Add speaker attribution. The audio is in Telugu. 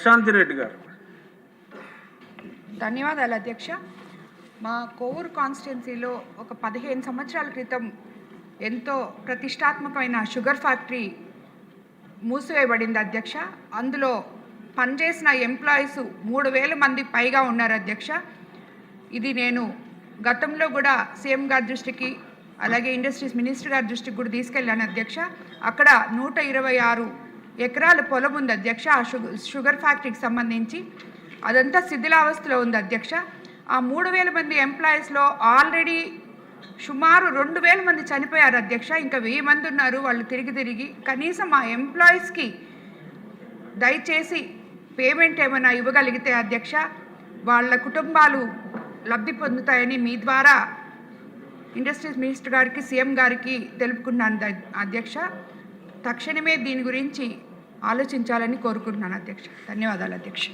Speaker 1: ప్రశాంతి రెడ్డి గారు.
Speaker 2: ధన్యవాదాలు అధ్యక్ష. మా కోవూరు కాన్స్టిట్యున్సీలో ఒక 15 సంవత్సరాల క్రితం ఎంతో ప్రతిష్టాత్మకమైన షుగర్ ఫ్యాక్టరీ మూసివేయబడింది అధ్యక్ష. అందులో పనిచేసిన ఎంప్లాయీస్ 3000 మంది పైగా ఉన్నారు అధ్యక్ష. ఇది నేను గతంలో కూడా సీఎం గారి దృష్టికి అలాగే ఇండస్ట్రీస్ మినిస్టర్ గారి దృష్టికి కూడా తీసుకెళ్ళాను అధ్యక్ష. అక్కడ 126 ఎకరాల పొలం ఉంది అధ్యక్ష ఆ షుగర్ ఫ్యాక్టరీకి సంబంధించి. అదంతా శిథిలావస్థలో ఉంది అధ్యక్ష. ఆ 3000 మంది ఎంప్లాయీస్లో ఆల్రెడీ సుమారు 2000 మంది చనిపోయారు అధ్యక్ష. ఇంకా 1000 మంది ఉన్నారు. వాళ్ళు తిరిగి కనీసం ఆ ఎంప్లాయీస్కి దయచేసి పేమెంట్ ఏమైనా ఇవ్వగలిగితే అధ్యక్ష వాళ్ళ కుటుంబాలు లబ్ధి పొందుతాయని మీ ద్వారా ఇండస్ట్రీస్ మినిస్టర్ గారికి సీఎం గారికి తెలుపుకున్నాను అధ్యక్ష. తక్షణమే దీని గురించి ఆలోచించాలని కోరుకుంటున్నాను అధ్యక్ష. ధన్యవాదాలు అధ్యక్ష.